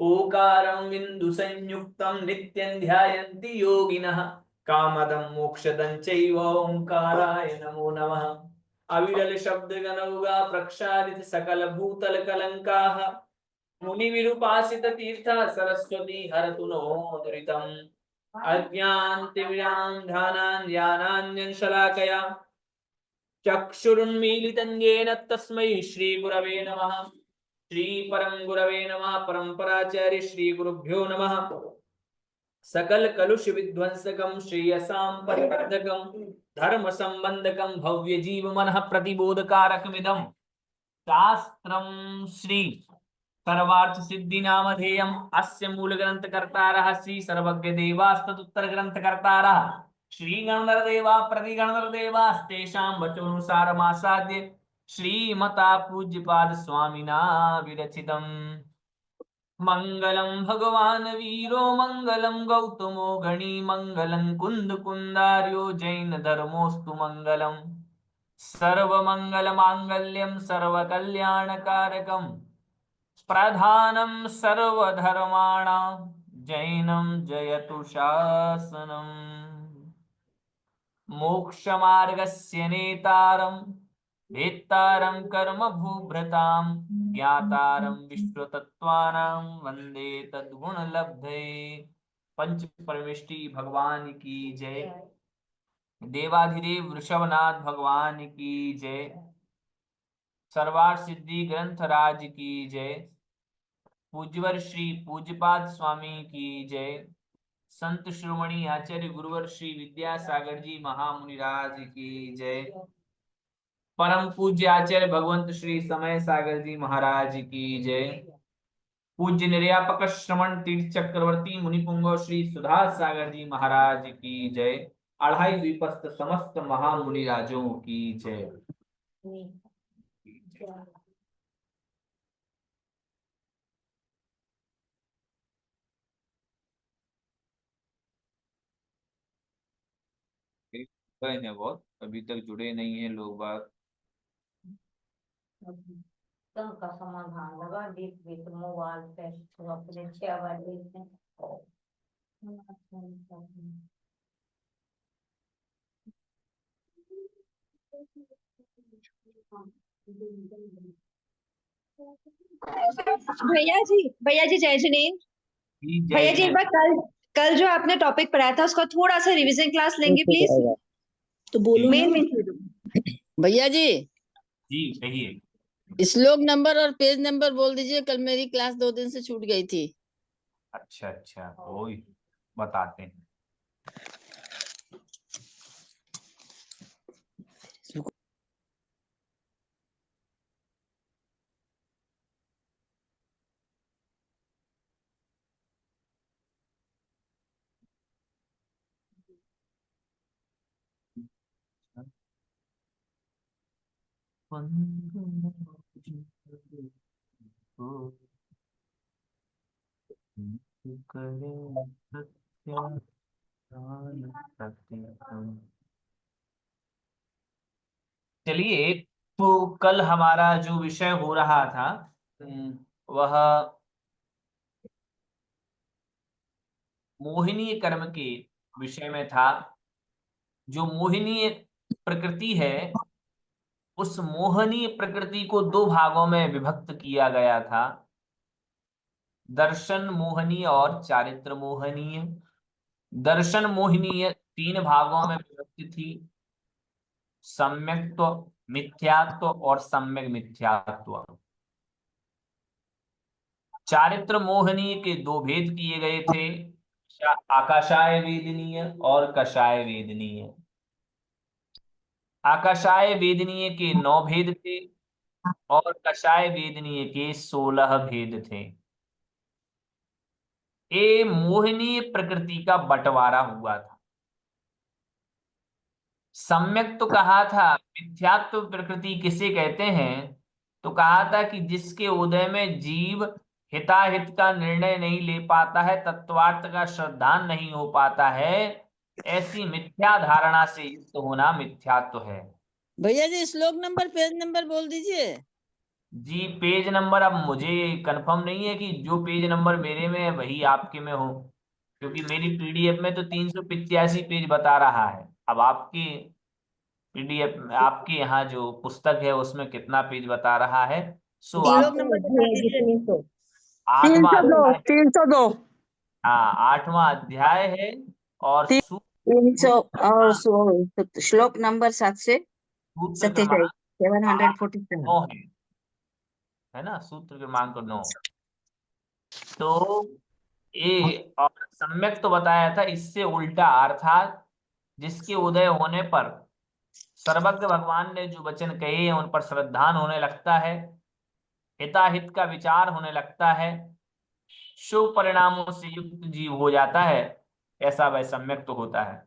ओकारं बिंदु संयुक्तं नित्यं ध्यायन्ति योगिनः कामदं मोक्षदं चैव ओंकाराय नमो नमः। अविरल शब्द गणौगा प्रक्षालित सकल भूतल कलंकाः मुनि विरूपासित तीर्थ सरस्वती हरतु नो दुरितम् अज्ञानतिमिरां ध्यानान् ध्यानान्यं शलाकया चक्षुरुन्मीलितं येन तस्मै श्री गुरवे नमः। श्री परम गुरवे नमः। परंपराचार्य श्री गुरुभ्यो नमः। सकल कलुष विध्वंसकं श्रेयसां परिवर्धकं धर्म संबंधकं भव्य जीव मनः प्रतिबोधकारकमिदं शास्त्रं श्री सर्वार्थ सिद्धि नामधेयम् अस्य मूल ग्रंथ कर्तारः श्री सर्वज्ञ देवास्तदुत्तर ग्रंथ कर्तारः श्री गणधर देवा प्रतिगणधर देवास्तेषां वचोनुसारमासाद्य श्रीमता पूज्यपाद स्वामिना विरचितम्। मंगलम भगवान वीरो मंगलम गौतमो गणी मंगलम कुंद कुंदार्यो जैन धर्मोस्तु मंगलम सर्वमंगल मांगल्यम सर्वकल्याणकारकम प्रधानम सर्वधर्माणां जैनम जयतु शासनम। मोक्षमार्गस्य नेतारं वेत्तारं कर्म भूभृतां ज्ञातारं विश्वतत्त्वानां वन्दे तद्गुणलब्धये। पंच परमेष्टि भगवान की जय। देवाधिदेव वृषभनाथ भगवान की जय। सर्वार्थ सिद्धि ग्रंथराज की जय। पूज्यवर श्री पूज्यपाद स्वामी की जय। संत शिरोमणि आचार्य गुरुवर श्री विद्यासागर जी महामुनिराज की जय। परम पूज्य आचार्य भगवंत श्री समय सागर जी महाराज की जय। पूज्य निर्यापक श्रमण तीर्थ चक्रवर्ती मुनिपुंगव श्री सुधा सागर जी महाराज की जय। अढ़ाई द्वीपस्थ समस्त महामुनिराजों की जय। हैं बहुत अभी तक जुड़े नहीं है लोग बाग। का समाधान लगा देख देख मोबाइल पे तो अपने 6 बार देखते हैं। भैया जी जय जिनेन्द्र। भैया जी एक बार कल कल जो आपने टॉपिक पढ़ाया था उसका थोड़ा सा रिवीजन क्लास लेंगे प्लीज। तो बोलो मेन भैया जी कहिए। श्लोक नंबर और पेज नंबर बोल दीजिए। कल मेरी क्लास 2 दिन से छूट गई थी। अच्छा अच्छा कोई बताते हैं। चलिए तो कल हमारा जो विषय हो रहा था वह मोहिनीय कर्म के विषय में था। जो मोहिनीय प्रकृति है उस मोहनीय प्रकृति को दो भागों में विभक्त किया गया था, दर्शन मोहनीय और चारित्र मोहनीय। दर्शन मोहनीय 3 भागों में विभक्त थी, सम्यक्त्व, मिथ्यात्व और सम्यक मिथ्यात्व। चारित्र मोहनीय के 2 भेद किए गए थे, आकाशाय वेदनीय और कषाय वेदनीय। आकाशाय वेदनीय के 9 भेद थे, और कषाय वेदनीय के 16 भेद थे। ये मोहिनी प्रकृति का बंटवारा हुआ था। सम्यक तो कहा था, मिथ्यात्व प्रकृति किसे कहते हैं, तो कहा था कि जिसके उदय में जीव हिताहित का निर्णय नहीं ले पाता है, तत्वार्थ का श्रद्धान नहीं हो पाता है, ऐसी मिथ्या धारणा से युक्त होना मिथ्यात्व है। भैया जी श्लोक नंबर पेज नंबर बोल दीजिए। जी पेज नंबर अब मुझे कंफर्म नहीं है कि जो पेज नंबर मेरे में है वही आपके में हो, क्योंकि मेरी पीडीएफ में तो 385 पेज बता रहा है। अब आपकी पीडीएफ में, आपके यहाँ जो पुस्तक है उसमें कितना पेज बता रहा है, सो श्लोक आप नंबर बता दीजिए। 300। 8वां 302 अध्याय, 302 हाँ 8वां अध्याय है। और सूत्र 300 और श्लोक नंबर 747 क्रमांक 747 9 है ना, सूत्र क्रमांक 9। तो ये और सम्यक तो बताया था, इससे उल्टा अर्थात जिसके उदय होने पर सर्वज्ञ भगवान ने जो वचन कहे हैं उन पर श्रद्धान होने लगता है, हिताहित का विचार होने लगता है, शुभ परिणामों से युक्त जीव हो जाता है, ऐसा वह सम्यक तो होता है।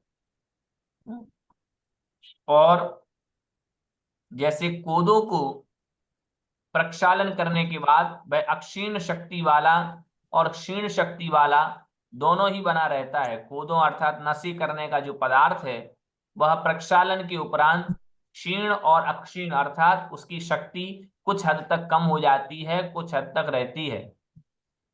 और जैसे कोदों को प्रक्षालन करने के बाद वह अक्षीण शक्ति वाला और क्षीण शक्ति वाला दोनों ही बना रहता है। कोदों अर्थात नशी करने का जो पदार्थ है वह प्रक्षालन के उपरांत क्षीण और अक्षीण अर्थात उसकी शक्ति कुछ हद तक कम हो जाती है, कुछ हद तक रहती है।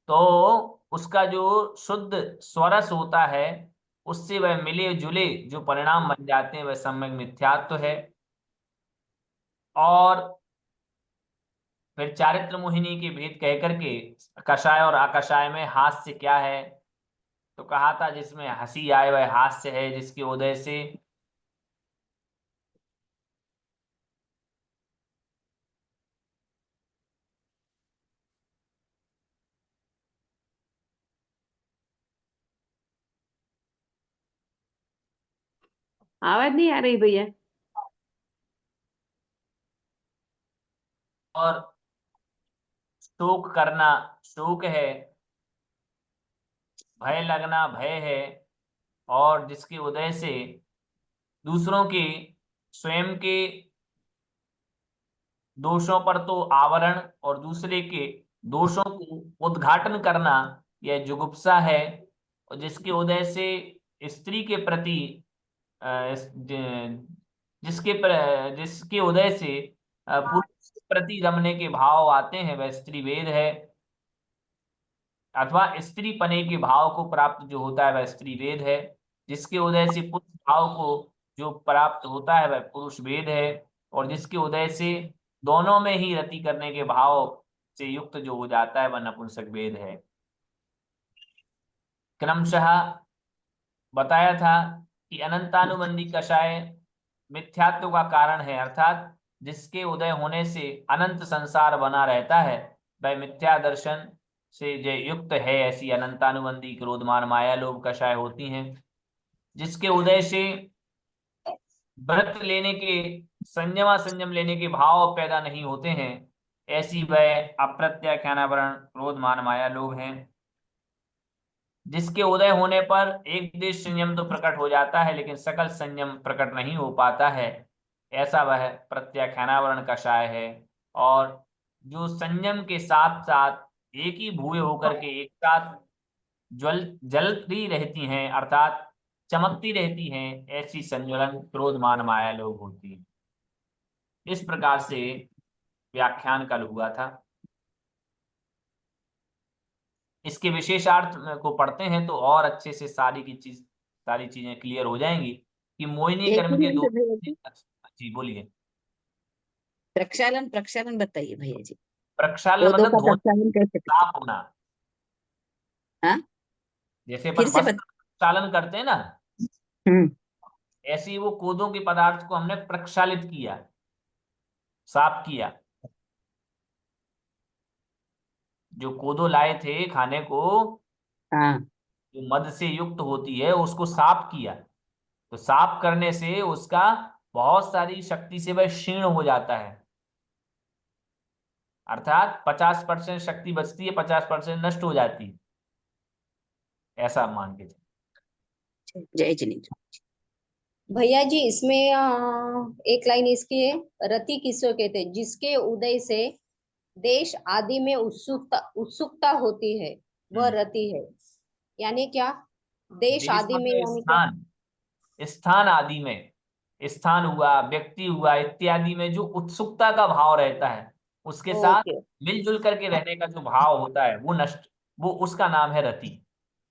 तो उसका जो शुद्ध स्वरस होता है उससे वह मिले जुले जो परिणाम बन जाते हैं वह सम्यक मिथ्यात्व है। और फिर चारित्र मोहिनी के भेद कह करके कषाय और अकषाय में हास्य क्या है, तो कहा था जिसमें हंसी आए वह हास्य है, जिसके उदय से आवाज नहीं आ रही भैया। और शोक करना शोक है, भय लगना भय है, और जिसके उदय से दूसरों के स्वयं के दोषों पर तो आवरण और दूसरे के दोषों को उद्घाटन करना यह जुगुप्सा है। और जिसके उदय से स्त्री के प्रति जिसके उदय से पुरुष के प्रति रमने के भाव आते हैं वह स्त्री वेद है, अथवा स्त्री पने के भाव को प्राप्त जो होता है वह स्त्री वेद है। जिसके उदय से पुरुष भाव को जो प्राप्त होता है वह पुरुष वेद है। और जिसके उदय से दोनों में ही रति करने के भाव से युक्त जो हो जाता है वह नपुंसक वेद है। क्रमशः बताया था कि अनंतानुबंधी कषाय मिथ्यात्व का कारण है, अर्थात जिसके उदय होने से अनंत संसार बना रहता है वह मिथ्या दर्शन से जो युक्त है, ऐसी अनंतानुबंधी क्रोधमान माया लोभ कषाय होती हैं। जिसके उदय से व्रत लेने के संयम लेने के भाव पैदा नहीं होते हैं, ऐसी वह अप्रत्याख्यानावरण क्रोध मान माया लोभ हैं। जिसके उदय होने पर एक देश संयम तो प्रकट हो जाता है लेकिन सकल संयम प्रकट नहीं हो पाता है, ऐसा वह प्रत्याख्यानावरण कषाय है। और जो संयम के साथ साथ एक ही भूए होकर के एक साथ जलती रहती हैं, अर्थात चमकती रहती हैं, ऐसी संज्वलन क्रोध मान माया लोभ होती है। इस प्रकार से व्याख्यान कल हुआ था। इसके विशेषार्थ को पढ़ते हैं तो और अच्छे से सारी चीजें क्लियर हो जाएंगी कि मोहिनी एक कर्म के मिनट दो। भैया जी, जी बोलिए। प्रक्षालन प्रक्षालन बताइए भैया जी। प्रक्षालन पौधों मतलब का धोना, प्रक्षालन कैसे करते साफ होना। हैं? जैसे फिर अपन से वस्त्र प्रक्षालन करते हैं ना, हम्म। ऐसे ही वो कोदों के पदार्थ को हमने प्रक्षालित किया, साफ किया। जो कोदो लाए थे खाने को, हाँ। जो मद से युक्त होती है उसको साफ किया। तो साफ करने से उसका बहुत सारी शक्ति से वह क्षीण हो जाता है। अर्थात 50% शक्ति बचती है, 50% नष्ट हो जाती है, ऐसा मान के चलो। जय जिनेन्द्र। भैया जी इसमें एक लाइन इसकी है, रति किसको कहते हैं? जिसके उदय से देश आदि में उत्सुकता उत्सुकता होती है वह रति है। यानी क्या? देश देश आदि में मतलब यानी क्या? स्थान, स्थान आदि में, स्थान हुआ, व्यक्ति हुआ इत्यादि में जो उत्सुकता का भाव रहता है, उसके साथ ओके मिलजुल करके रहने का जो भाव होता है वो नष्ट, वो उसका नाम है रति।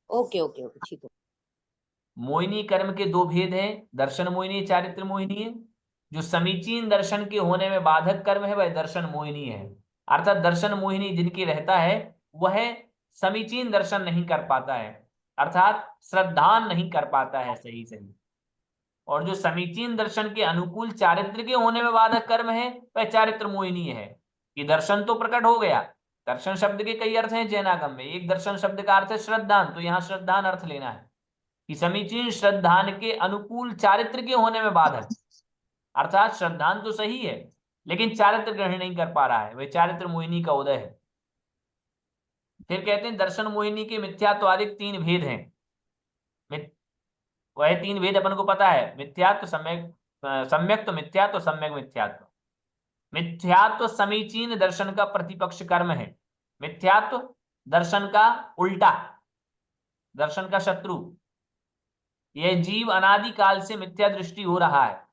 ओके ओके ओके ठीक है। मोहिनी कर्म के दो भेद हैं, दर्शन मोहिनी, चारित्र मोहिनी है। जो समीचीन दर्शन के होने में बाधक कर्म है वह दर्शन मोहिनी है। अर्थात दर्शन मोहिनी जिनकी रहता है वह समीचीन दर्शन नहीं कर पाता है, अर्थात श्रद्धान नहीं कर पाता है सही सही। और जो समीचीन दर्शन के अनुकूल चारित्र के होने में बाधक कर्म है वह चारित्र मोहिनी है। कि दर्शन तो प्रकट हो गया, दर्शन शब्द के कई अर्थ हैं जैनागम में, एक दर्शन शब्द का अर्थ है श्रद्धान, तो यहाँ श्रद्धान अर्थ लेना है कि समीचीन श्रद्धान के अनुकूल चारित्र के होने में बाधक, अर्थात श्रद्धान तो सही है लेकिन चारित्र ग्रहण नहीं कर पा रहा है, वह चारित्र मोहिनी का उदय है। फिर कहते हैं दर्शन मोहिनी के मिथ्यात्वादिक तीन भेद हैं। वह तीन भेद अपन को पता है, मिथ्यात्व, सम्यक, सम्यक तो मिथ्यात्व, सम्यक मिथ्यात्व। मिथ्यात्व समीचीन दर्शन का प्रतिपक्ष कर्म है, मिथ्यात्व दर्शन का उल्टा, दर्शन का शत्रु। यह जीव अनादि काल से मिथ्या दृष्टि हो रहा है,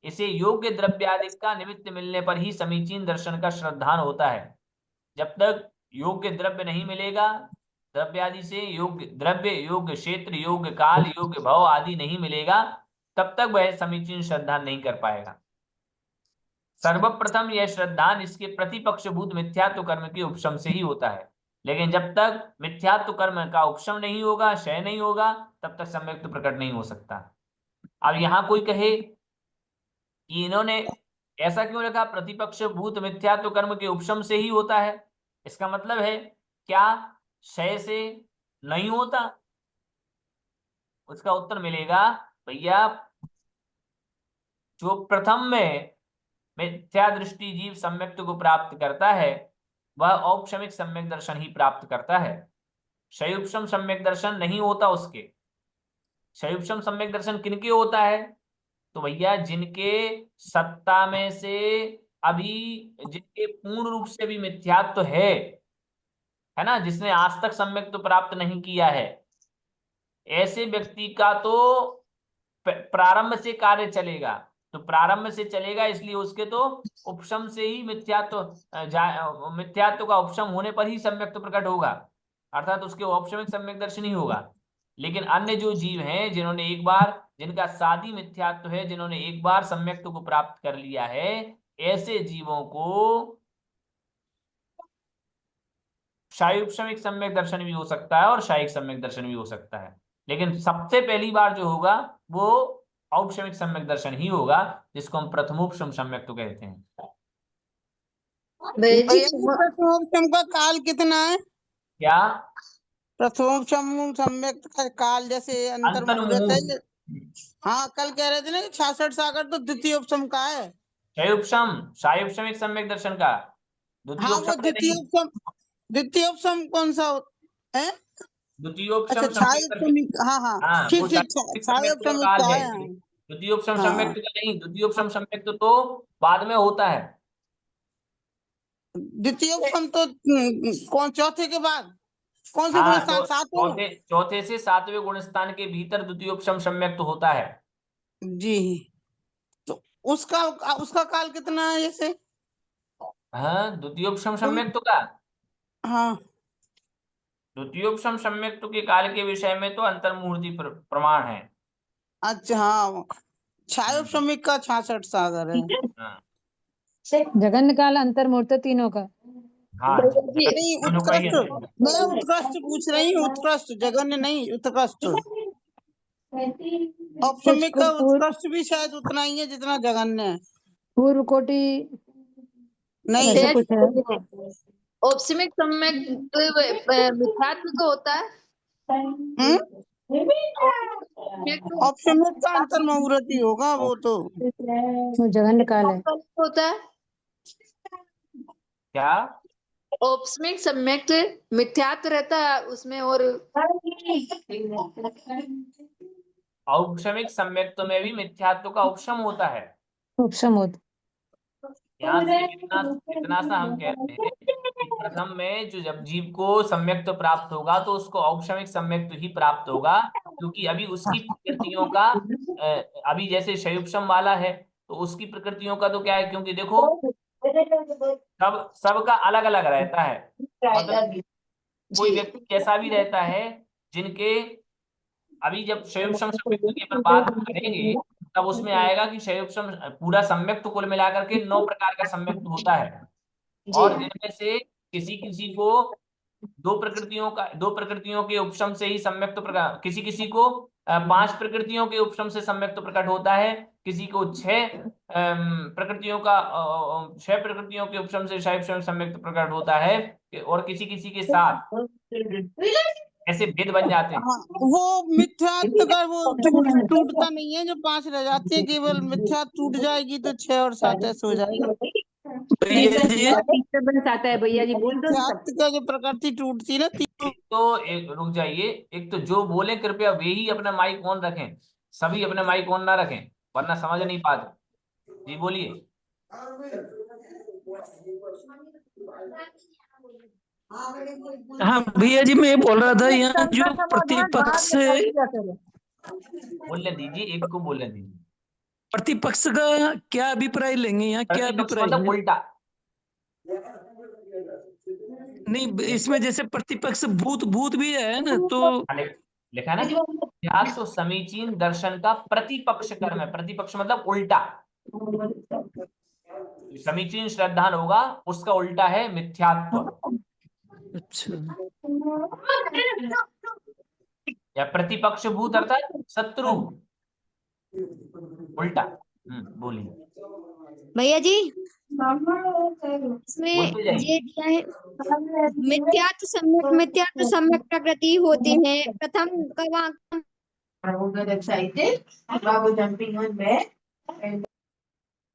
इसे योग्य द्रव्यादि का निमित्त मिलने पर ही समीचीन दर्शन का श्रद्धान होता है। जब तक योग्य द्रव्य नहीं मिलेगा, द्रव्यादि से योग्य द्रव्य, योग्य क्षेत्र, योग्य काल, योग्य भाव आदि नहीं मिलेगा, तब तक वह समीचीन श्रद्धान नहीं कर पाएगा। सर्वप्रथम यह श्रद्धान इसके प्रतिपक्षभूत मिथ्यात्व कर्म के उपशम से ही होता है, लेकिन जब तक मिथ्यात्व कर्म का उपशम नहीं होगा, क्षय नहीं होगा, तब तक सम्यक तो प्रकट नहीं हो सकता। अब यहां कोई कहे कि इन्होंने ऐसा क्यों रखा, प्रतिपक्ष भूत मिथ्यात्व कर्म के उपशम से ही होता है, इसका मतलब है क्या क्षय से नहीं होता? उसका उत्तर मिलेगा भैया, जो प्रथम में मिथ्या दृष्टि जीव सम्यक्त को प्राप्त करता है वह औपशमिक सम्यक दर्शन ही प्राप्त करता है, क्षयोपशम सम्यक दर्शन नहीं होता उसके। क्षयोपशम सम्यक दर्शन किनके होता है? तो भैया जिनके सत्ता में से अभी, जिनके पूर्ण रूप से भी मिथ्यात्व है ना, जिसने आज तक सम्यक तो प्राप्त नहीं किया है, ऐसे व्यक्ति का तो प्रारंभ से कार्य चलेगा, तो प्रारंभ से चलेगा इसलिए उसके तो उपशम से ही मिथ्यात्व, मिथ्यात्व का उपशम होने पर ही सम्यक तो प्रकट होगा, अर्थात उसके औपशमिक सम्यक दर्शन ही होगा। लेकिन अन्य जो जीव हैं जिन्होंने एक बार, जिनका सादी मिथ्यात्व है, जिन्होंने एक बार सम्यक्त्व को प्राप्त कर लिया है, ऐसे जीवों को शायुपशमिक सम्यक दर्शन भी हो सकता है और शायिक सम्यक दर्शन भी हो सकता है, लेकिन सबसे पहली बार जो होगा वो औपशमिक सम्यक दर्शन ही होगा, जिसको हम प्रथमोपशम सम्यक तो कहते हैं। भैया जी प्रथमोपशम का काल कितना है? क्या? प्रथमोपशम सम्यक का काल जैसे अंतर मुहूर्त है। हाँ कल कह रहे थे ना कि 66 सागर तो द्वितीयोपशम का है। शायुपशम, शायुपशमिक सम्यक दर्शन का, हाँ वो द्वितीयोपशम का नहीं। द्वितीयोपशम कौन सा है? अच्छा द्वितीयोपशम सम्यक दर्शन, छायोपशमिक, हाँ हाँ हाँ वो ठीक ठीक शायुपशमिक सम्यक का छायोपशमिक काल का है, है। द्वितीयोपशम सम्यक हाँ का नहीं, द्वितीयोपशम सम्यक तो बाद में होता है। द्वितीयोपशम तो कौन चौथे के बाद कौन से गुण हाँ स्थान? सातवें में? चौथे से सातवें गुण स्थान के भीतर द्वितीयोपशम सम्यक तो होता है। जी तो उसका उसका काल कितना है जैसे? हाँ द्वितीयोपशम सम्यक तो का, हाँ द्वितीयोपशम सम्यक तो के काल के विषय में तो अंतर्मुहूर्ती प्रमाण है। अच्छा हाँ छायोपशमिक का 66 सागर है। हाँ जगन काल अंतर मूर्त तीनों का। हाँ नहीं दोनों का ही उत्कृष्ट, अंतर है। मैं उत्कृष्ट पूछ रही हूँ, उत्कृष्ट जगन्य नहीं उत्कृष्ट। औपशमिक का उत्कृष्ट भी शायद उतना ही है जितना जगन्य है। पूर्व कोटि नहीं ऐसा कुछ है। औपशमिक सम्यक मिथ्यात्व को होता है। औपशमिक का अंतर मुहूर्त ही होगा वो तो। वो जगन काल है। होता है। क्या? औपस्मिक सम्यक मिथ्यात्व रहता है उसमें, और औपशमिक सम्यक्त्व में भी मिथ्यात्व का उपशम होता है। उपशम होता। यहाँ से इतना इतना सा हम कहते हैं कि प्रथम में जो जब जीव को सम्यक्त्व प्राप्त होगा तो उसको औपशमिक सम्यक्त्व ही प्राप्त होगा, क्योंकि अभी उसकी प्रकृतियों का अभी जैसे शयुपशम वाला है तो उसकी प्रकृतियों का तो क्या है, क्योंकि देखो सबका अलग अलग रहता है। मतलब कोई व्यक्ति ऐसा भी रहता है जिनके अभी जब शयुपशम सम्यक्त्व की अपन बात करेंगे तब उसमें आएगा कि शयुपशम पूरा सम्यक्त्व कुल मिलाकर के 9 प्रकार का सम्यक्त्व होता है, और जिनमें से किसी किसी को दो प्रकृतियों के उपशम से ही सम्यक्त्व प्रकट, किसी किसी को 5 प्रकृतियों के उपशम से सम्यक्त्व प्रकट होता है, किसी को 6 प्रकृतियों के उपशम से शयुपशम सम्यक्त्व प्रकट होता है, और किसी किसी के साथ ऐसे भेद बन जाते हैं। हाँ, वो मिथ्यात्व का वो टूटता नहीं है, जो 5 रह जाते हैं, केवल मिथ्या टूट जाएगी तो 6 और 7 ऐसे हो जाएगा। डिस्टर्बेंस आता है भैया जी, बोल दो सब। मिथ्यात्व का जो प्रकृति टूटती है ना, तो एक रुक जाइए, एक तो जो बोले कृपया वे ही अपना माइक ऑन रखें, सभी अपने माइक ऑन ना रखें वरना समझ नहीं पाते। जी बोलिए। हाँ भैया जी, मैं बोल रहा था यहाँ जो प्रतिपक्ष बोलने दीजिए, एक को बोलने दीजिए। प्रतिपक्ष का क्या अभिप्राय लेंगे, यहाँ क्या प्रतिपक्ष अभिप्राय मतलब है? उल्टा। नहीं, इसमें जैसे प्रतिपक्ष भूत भूत भी है ना, तो लिखा है ना, ध्यान तो समीचीन दर्शन का प्रतिपक्ष कर्म है। प्रतिपक्ष मतलब उल्टा। समीचीन श्रद्धान होगा उसका उल्टा है मिथ्यात्व अच्छा। या प्रतिपक्ष भूत अर्थात शत्रु, उल्टा। बोलिए भैया जी इसमें बोलते जाइए। ये दिया है, मिथ्यात्व सम्यक प्रकृति होते हैं। प्रथम का वाक्य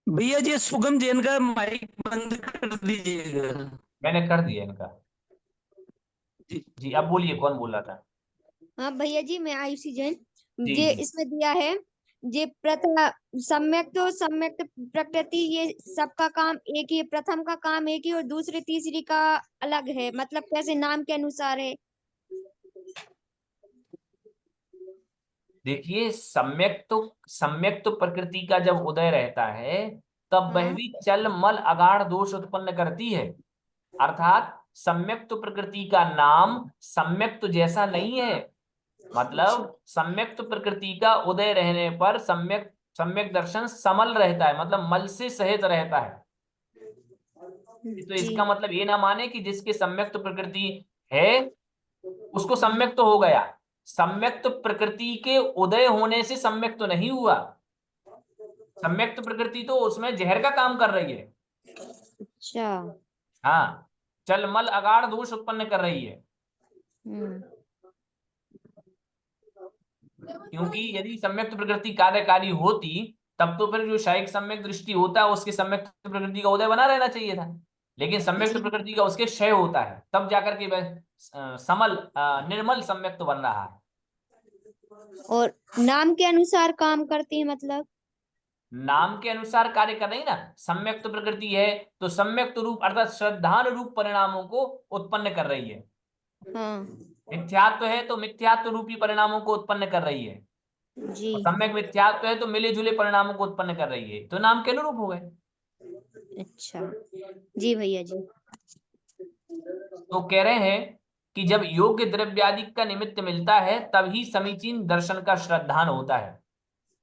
भैया जी, सुगम जैन का माइक बंद कर दीजिएगा। मैंने कर दिया इनका। जी जी अब बोलिए, कौन बोल रहा था? हाँ भैया जी, मैं आयुषी जैन। जी ये जी। इसमें दिया है, ये सम्यक प्रकृति, ये सबका काम एक ही है। प्रथम का काम एक ही और दूसरे तीसरी का अलग है, मतलब कैसे नाम के अनुसार है। देखिए सम्यक तो प्रकृति का जब उदय रहता है तब वह हाँ भी चल मल अगाढ़ दोष उत्पन्न करती है। अर्थात सम्यक तो प्रकृति का नाम सम्यक तो जैसा नहीं है, मतलब सम्यक तो प्रकृति का उदय रहने पर सम्यक सम्यक दर्शन समल रहता है, मतलब मल से सहित रहता है। तो जी इसका मतलब ये ना माने कि जिसके सम्यक तो प्रकृति है उसको सम्यक तो हो गया। सम्यक तो प्रकृति के उदय होने से सम्यक तो नहीं हुआ। सम्यक तो प्रकृति तो उसमें जहर का काम कर रही है। अच्छा। हाँ, चलमल अगाढ़ दोष उत्पन्न कर रही है। क्योंकि यदि सम्यक प्रकृति कार्यकारी होती तब तो फिर जो शायिक सम्यक दृष्टि होता है उसके सम्यक प्रकृति का उदय बना रहना चाहिए था, लेकिन सम्यक प्रकृति का उसके क्षय होता है तब जाकर के वह समल निर्मल सम्यक तो बन रहा है। और नाम के अनुसार काम करती है, मतलब नाम के अनुसार कार्य कर रही ना। सम्यक प्रकृति है तो सम्यक रूप अर्थात श्रद्धान रूप परिणामों को उत्पन्न कर रही है। हाँ मिथ्यात्व है तो मिथ्यात्व रूपी परिणामों को उत्पन्न कर रही है, जी। और सम्यक मिथ्यात्व है तो मिले जुले परिणामों को उत्पन्न कर रही है, तो नाम के अनुरूप हो गए। अच्छा जी भैया जी। तो कह रहे हैं कि जब योग्य द्रव्यादि का निमित्त मिलता है तभी समीचीन दर्शन का श्रद्धान होता है।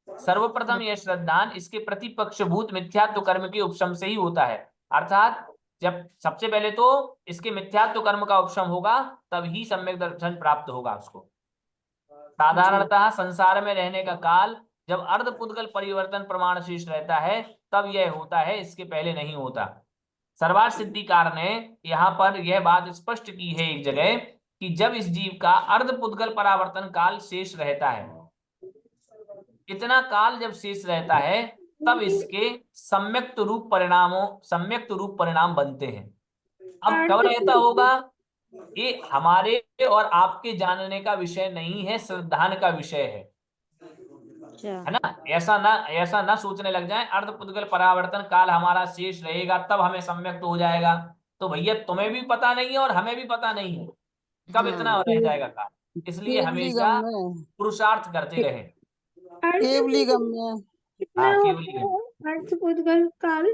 सर्वप्रथम यह श्रद्धान इसके प्रतिपक्षभूत मिथ्यात्व कर्म के उपशम से ही होता है। अर्थात जब सबसे पहले तो इसके मिथ्यात्व कर्म का उपशम होगा तभी सम्यक दर्शन प्राप्त होगा उसको। साधारणतः संसार में रहने का काल जब अर्धपुद्गल परिवर्तन प्रमाण शेष रहता है तब यह होता है, इसके पहले नहीं होता। सर्वार्थ सिद्धिकार ने यहाँ पर यह बात स्पष्ट की है एक जगह कि जब इस जीव का अर्धपुद्गल परावर्तन काल शेष रहता है, इतना काल जब शेष रहता है तब इसके सम्यक्त रूप परिणाम बनते हैं। अब कब रहता होगा, ये हमारे और आपके जानने का विषय नहीं है, श्रद्धान का विषय है ना। ऐसा ना सोचने लग जाए अर्धपुद्गल परावर्तन काल हमारा शेष रहेगा तब हमें सम्यक्त हो जाएगा। तो भैया तुम्हें भी पता नहीं है और हमें भी पता नहीं है कब इतना रह जाएगा काल, इसलिए केवली गम हमेशा में, पुरुषार्थ करते रहे। केवली गम में। हाँ केवल अर्धपुद्गल काल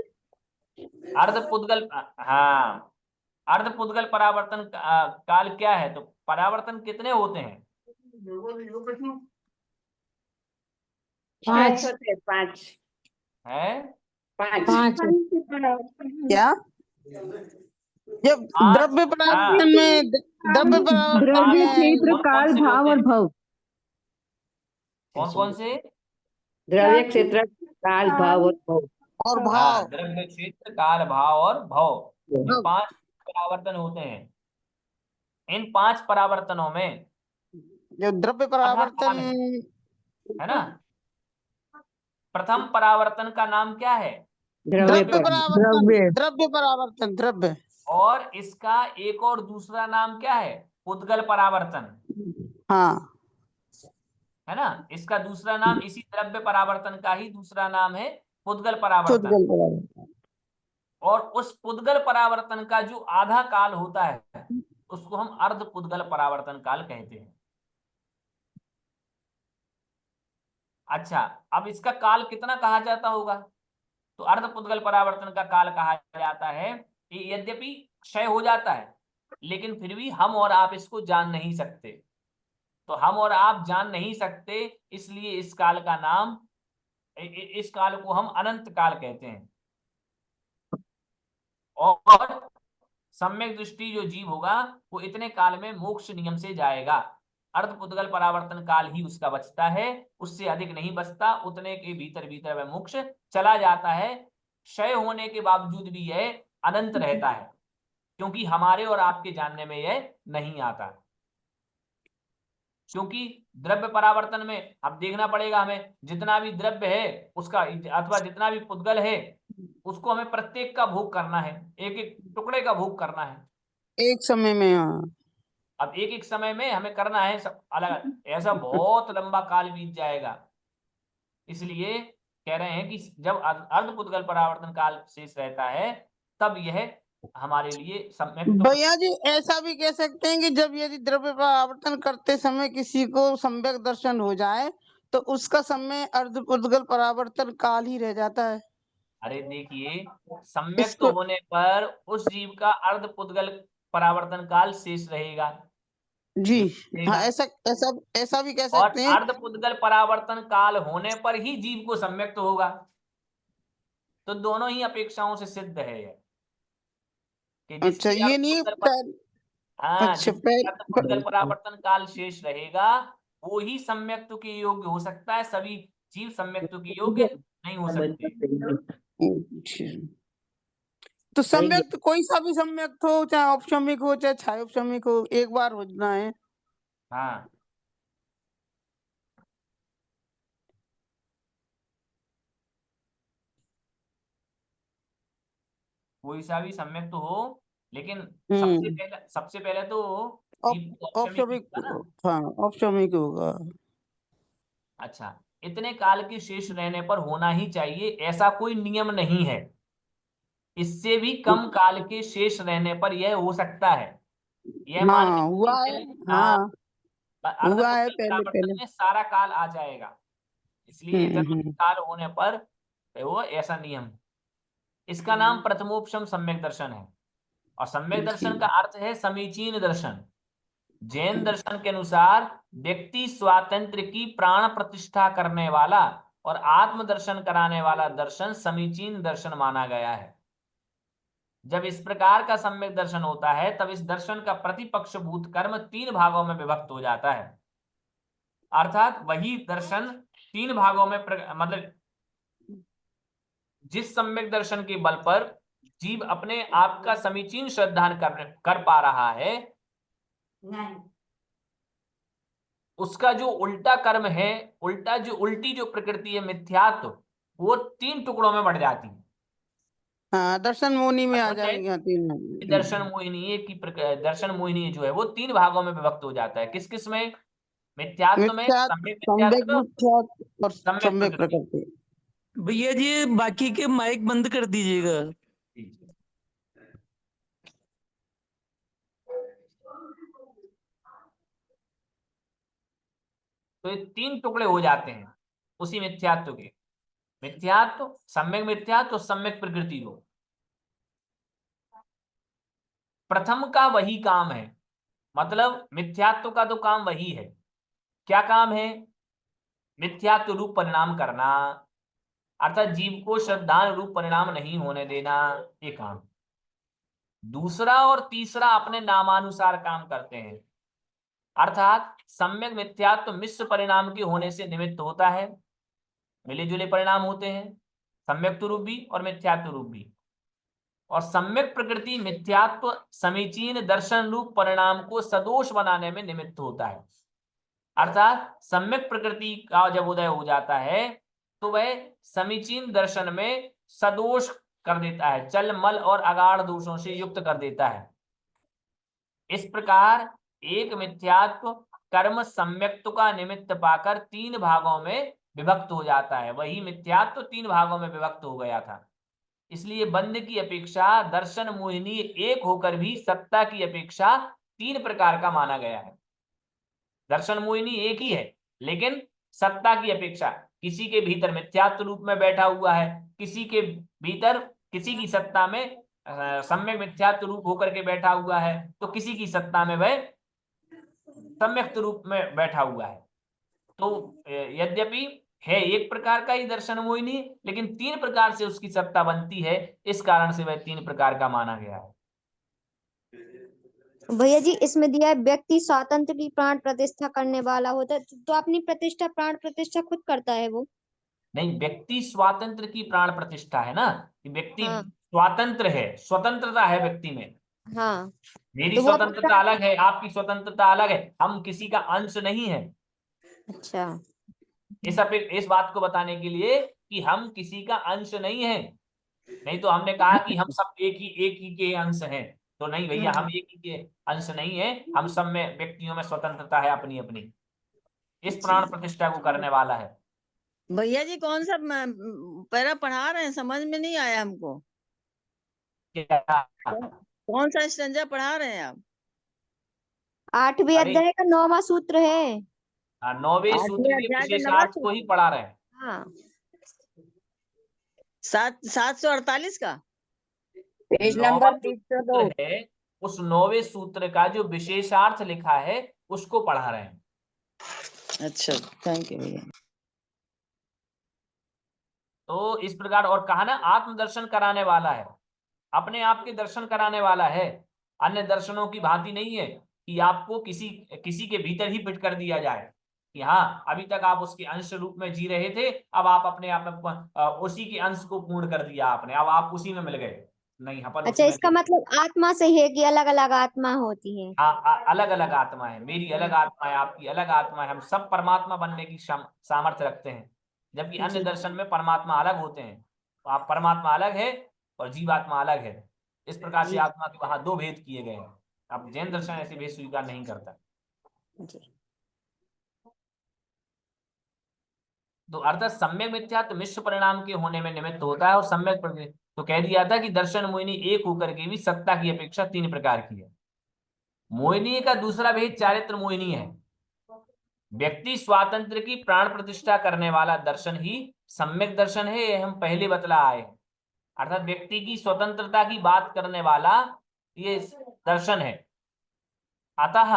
अर्धपुद्गल, हाँ अर्धपुद्गल परावर्तन काल क्या है, तो परावर्तन कितने होते हैं? 5 होते हैं, 5 है 5 5 क्या? जब पांच, द्रव्य हाँ परावर्तन में, द्रव्य परावर्तन द्रव्य में क्षेत्र कौन कौन काल से भाव होते और हैं? भव। कौन कौन से? द्रव्य क्षेत्र काल भाव और भव। और हाँ भाव, द्रव्य क्षेत्र काल भाव और भव, ये भव। 5 परावर्तन होते हैं। इन 5 परावर्तनों में जो द्रव्य आधा परावर्तन, काल है ना। प्रथम परावर्तन का नाम क्या है? द्रव्य द्रव्य पर परावर्तन, द्रव्य द्रव्य परावर्तन, द्रव्य। और इसका एक और दूसरा नाम क्या है? पुद्गल परावर्तन, हाँ, है ना। इसका दूसरा नाम, इसी द्रव्य परावर्तन का ही दूसरा नाम है पुद्गल परावर्तन। पुद्गल परावर्तन। और उस पुद्गल परावर्तन का जो आधा काल होता है उसको हम अर्ध पुद्गल परावर्तन काल कहते हैं। अच्छा, अब इसका काल कितना कहा जाता होगा? तो अर्ध पुद्गल परावर्तन का काल कहा जाता है कि यद्यपि क्षय हो जाता है लेकिन फिर भी हम और आप इसको जान नहीं सकते। तो हम और आप जान नहीं सकते, इसलिए इस काल का नाम, इस काल को हम अनंत काल कहते हैं। और सम्यक दृष्टि जो जीव होगा वो इतने काल में मोक्ष नियम से जाएगा। अर्धपुद्गल परावर्तन काल ही उसका बचता है, उससे अधिक नहीं बचता। उतने के भीतर भीतर वह मोक्ष चला जाता है। क्षय होने के बावजूद भी यह अनंत रहता है, क्योंकि हमारे और आपके जानने में यह नहीं आता। क्योंकि द्रव्य परावर्तन में अब देखना पड़ेगा हमें, जितना भी द्रव्य है उसका अथवा जितना भी पुद्गल है उसको हमें प्रत्येक का भोग करना है, एक एक टुकड़े का भोग करना है। एक समय में। हाँ, अब एक एक समय में हमें करना है सब अलग, ऐसा बहुत लंबा काल बीत जाएगा। इसलिए कह रहे हैं कि जब अर्धपुद्गल परावर्तन काल शेष रहता है तब यह हमारे लिए सम्यक भैया जी ऐसा भी कह सकते हैं कि जब यदि द्रव्य परावर्तन करते समय किसी को सम्यक दर्शन हो जाए तो उसका समय अर्धपुद्गल परावर्तन काल ही रह जाता है। अरे देखिए, सम्यक इसको होने पर उस जीव का अर्धपुद्गल परावर्तन काल शेष रहेगा, जी, हाँ, रहेगा। ऐसा ऐसा ऐसा भी कह और सकते हैं। अर्धपुद्गल परावर्तन काल होने पर ही जीव को सम्यक्त होगा। तो दोनों ही अपेक्षाओं से सिद्ध है यह कि अच्छा, जिसकी ये नहीं हाँ अच्छा जिसकी अर्धपुद्गल परावर्तन काल शेष रहेगा वो ही सम्यक्त के योग्य हो सकता है, सभी जीव सम्यक्त के योग्य नहीं हो सकते। अच्छा। तो सम्यक कोई सा भी सम्यक हो, चाहे औपशमिक हो चाहे छायोपशमिक हो, एक बार होना है। हाँ कोई सा भी सम्यक तो हो, लेकिन सबसे पहले तो जीव को औपशमिक ही औपशमिक, होगा ना। हाँ, औपशमिक होगा। अच्छा, इतने काल के शेष रहने पर होना ही चाहिए ऐसा कोई नियम नहीं है। इससे भी कम काल के शेष रहने पर यह हो सकता है। यह मान के हाँ, हुआ है। चलिए, हाँ, हुआ है अर्धपुद्गल पहले परावर्तन पहले। में सारा काल आ जाएगा, इसलिए इतना हम्म। काल होने पर वो ऐसा नियम है। इसका नाम प्रथमोपशम सम्यक दर्शन है। और सम्यक जी, दर्शन का अर्थ है समीचीन दर्शन। जैन दर्शन के अनुसार व्यक्ति स्वातंत्र की प्राण प्रतिष्ठा करने वाला और आत्म दर्शन कराने वाला दर्शन समीचीन दर्शन माना गया है। जब इस प्रकार का सम्यक दर्शन होता है तब इस दर्शन का प्रतिपक्ष भूत कर्म 3 भागों में विभक्त हो जाता है। अर्थात वही दर्शन 3 भागों में मतलब जिस सम्यक दर्शन के बल पर जीव अपने आप का समीचीन श्रद्धान कर पा रहा है, उसका जो उल्टा कर्म है, उल्टी जो प्रकृति है मिथ्यात्व, वो 3 टुकड़ों में बढ़ जाती है। हाँ, दर्शन मोहिनी में आ समझ आए? जाएंगे। हाँ, तीन कि दर्शन मोहिनी दर्शन मोहिनी जो है वो 3 भागों में विभक्त हो जाता है। किस किस में? मिथ्यात्व में, मिथ्यात्, सम्यक सम्यक मिथ्यात्व, मिथ्यात् और सम्यक सम्यक प्रकृति। प्रकृति। भैया जी ये बाकी के माइक बंद कर दीजिएगा। तो ये 3 टुकड़े हो जाते हैं उसी मिथ्यात्व के। मिथ्यात्व, सम्यक मिथ्यात्व, सम्यक प्रकृति को। प्रथम का वही काम है, मतलब मिथ्यात्व का तो काम वही है। क्या काम है? मिथ्यात्व रूप परिणाम करना, अर्थात जीव को श्रद्धान रूप परिणाम नहीं होने देना, ये काम। दूसरा और तीसरा अपने नामानुसार काम करते हैं, अर्थात सम्यक मिथ्यात्व मिश्र परिणाम के होने से निमित्त होता है, मिले जुले परिणाम होते हैं, सम्यक रूप भी और मिथ्यात्व रूप भी। और सम्यक प्रकृति मिथ्यात्व समीचीन दर्शन रूप परिणाम को सदोष बनाने में निमित्त होता है, अर्थात सम्यक प्रकृति का जब उदय हो जाता है तो वह समीचीन दर्शन में सदोष कर देता है, चल मल और अगाढ़ दोषों से युक्त कर देता है। इस प्रकार एक मिथ्यात्व कर्म सम्यक्त्व का निमित्त पाकर 3 भागों में विभक्त हो जाता है। वही मिथ्यात्व 3 भागों में विभक्त हो गया था। इसलिए बंध की अपेक्षा दर्शन मोहिनी एक होकर भी सत्ता की अपेक्षा 3 प्रकार का माना गया है। दर्शन मोहिनी एक ही है, लेकिन सत्ता की अपेक्षा किसी के भीतर मिथ्यात्व रूप में बैठा हुआ है, किसी के भीतर किसी की सत्ता में सम्यक मिथ्यात्व रूप होकर के बैठा हुआ है, तो किसी की सत्ता में वह सम्यक रूप में बैठा हुआ है। तो यद्यपि है एक प्रकार का ही दर्शन मोहिनी, लेकिन 3 प्रकार से उसकी सत्ता बनती है, इस कारण से वह 3 प्रकार का माना गया है। भैया जी इसमें दिया है व्यक्ति स्वातंत्र की प्राण प्रतिष्ठा करने वाला होता है, तो अपनी प्रतिष्ठा प्राण प्रतिष्ठा खुद करता है वो? नहीं, व्यक्ति स्वातंत्र की प्राण प्रतिष्ठा है ना, कि व्यक्ति हाँ स्वतंत्र है, स्वतंत्रता है व्यक्ति में। हाँ, मेरी तो वो स्वतंत्रता अलग है, आपकी स्वतंत्रता अलग है, हम किसी का अंश नहीं है। अच्छा इस बात को बताने के लिए कि हम किसी का अंश नहीं है। नहीं तो हमने कहा कि हम सब एक ही के अंश हैं, तो नहीं भैया, हम एक ही के अंश नहीं है, हम सब में व्यक्तियों में स्वतंत्रता है अपनी अपनी। इस प्राण प्रतिष्ठा को करने वाला है। भैया जी कौन सा पैरा पढ़ा रहे हैं, समझ में नहीं आया हमको। क्या? कौन सा स्टैंजा पढ़ा रहे हैं आप? 8वें अरे अध्याय का 9वां सूत्र है। 9वें सूत्र 8वें के अध्याय का 9वां विशेषार्थ को ही पढ़ा रहे हैं। हाँ 748 का पेज 9वां नंबर जो 302। सूत्र है, उस 9वें सूत्र का जो विशेषार्थ लिखा है उसको पढ़ा रहे हैं। अच्छा, थैंक यू भैया। तो इस प्रकार, और कहा ना आत्मदर्शन कराने वाला है, अपने आप के दर्शन कराने वाला है। अन्य दर्शनों की भांति नहीं है कि आपको किसी किसी के भीतर ही फिट कर दिया जाए कि हाँ अभी तक आप उसके अंश रूप में जी रहे थे, अब आप अपने आप में उसी के अंश को पूर्ण कर दिया आपने, अब आप उसी में मिल गए। नहीं, अपन अच्छा, उसमें इसका नहीं। मतलब आत्मा से है कि अलग अलग आत्मा होती है? अलग अलग आत्मा है, मेरी अलग आत्मा है, आपकी अलग आत्मा है, हम सब परमात्मा बनने की सामर्थ्य रखते हैं। जबकि अन्य जी दर्शन में परमात्मा अलग होते हैं, तो आप परमात्मा अलग है और जीवात्मा अलग है। इस प्रकार से जी आत्मा के वहां 2 भेद किए गए हैं। अब जैन दर्शन ऐसे भेद स्वीकार नहीं करता। जी तो अर्थात सम्यक मिथ्यात्व मिश्र परिणाम के होने में निमित्त होता है, और सम्यक तो कह दिया था कि दर्शन मोहिनी एक होकर के भी सत्ता की अपेक्षा 3 प्रकार की है। मोहिनी का दूसरा भेद चारित्र मोहिनी है। व्यक्ति स्वातंत्र की प्राण प्रतिष्ठा करने वाला दर्शन ही सम्यक दर्शन है, ये हम पहले बतला आए हैं। अर्थात व्यक्ति की स्वतंत्रता की बात करने वाला ये दर्शन है। अतः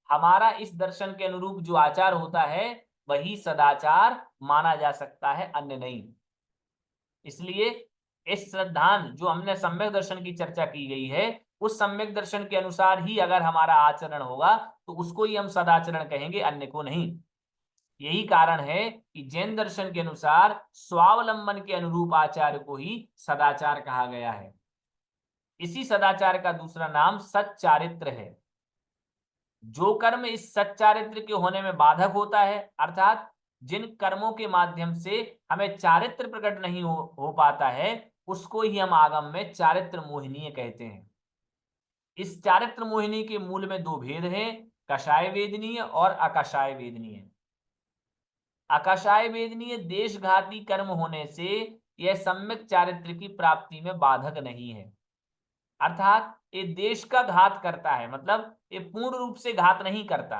हमारा इस दर्शन के अनुरूप जो आचार होता है वही सदाचार माना जा सकता है, अन्य नहीं। इसलिए इस श्रद्धान जो हमने सम्यक दर्शन की चर्चा की गई है, उस सम्यक दर्शन के अनुसार ही अगर हमारा आचरण होगा तो उसको ही हम सदाचरण कहेंगे, अन्य को नहीं। यही कारण है कि जैन दर्शन के अनुसार स्वावलंबन के अनुरूप आचार को ही सदाचार कहा गया है। इसी सदाचार का दूसरा नाम सच्चारित्र है। जो कर्म इस सच्चारित्र के होने में बाधक होता है, अर्थात जिन कर्मों के माध्यम से हमें चारित्र प्रकट नहीं हो पाता है, उसको ही हम आगम में चारित्र मोहिनीय कहते हैं। इस चारित्र मोहिनी के मूल में दो भेद हैं, कषाय वेदनीय और अकषाय वेदनीय। अकषाय वेदनीय देशघाती कर्म होने से यह सम्यक चारित्र की प्राप्ति में बाधक नहीं है, अर्थात ये देश का घात करता है, मतलब ये पूर्ण रूप से घात नहीं करता,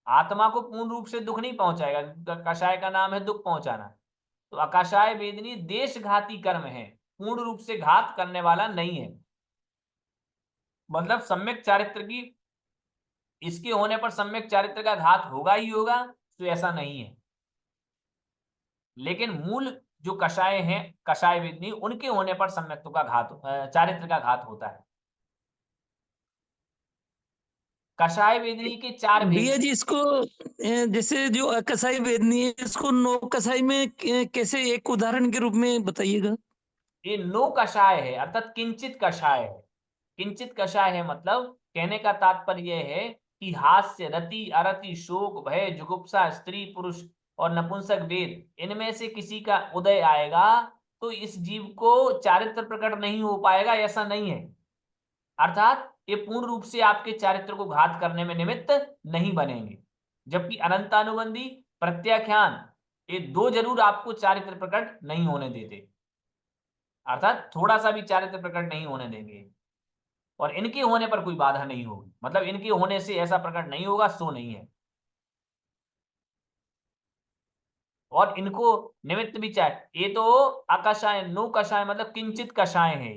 आत्मा को पूर्ण रूप से दुख नहीं पहुंचाएगा। कषाय का नाम है दुख पहुंचाना। तो अकषाय वेदनीय देशघाती कर्म है, पूर्ण रूप से घात करने वाला नहीं है। मतलब सम्यक चारित्र की, इसके होने पर सम्यक चारित्र का घात होगा ही होगा, तो ऐसा नहीं है। लेकिन मूल जो कषाय हैं, कषाय वेदनी, उनके होने पर सम्यक्त्व का घात, चारित्र का घात होता है। कषाय वेदनी के चार भैया भेद। जी इसको जैसे जो अकसाई वेदनी है इसको नौ कसाई में कैसे, एक उदाहरण के रूप में बताइएगा। ये नो कषाय है, अर्थात किंचित कषाय है। किंचित कषाय है मतलब कहने का तात्पर्य है कि हास्य, रति, अरति, शोक, भय, जुगुप्सा, स्त्री पुरुष और नपुंसक वेद, इनमें से किसी का उदय आएगा तो इस जीव को चारित्र प्रकट नहीं हो पाएगा, ऐसा नहीं है। अर्थात ये पूर्ण रूप से आपके चारित्र को घात करने में निमित्त नहीं बनेंगे। जबकि अनंतानुबंधी, प्रत्याख्यान, ये दो जरूर आपको चारित्र प्रकट नहीं होने देते, अर्थात थोड़ा सा भी चारित्र प्रकट नहीं होने देंगे। और इनके होने पर कोई बाधा नहीं होगी, मतलब इनके होने से ऐसा प्रकट नहीं होगा, सो नहीं है। और इनको निमित्त भी चाहे, ये तो अकषाय, नो कषाय मतलब किंचित कषाय है।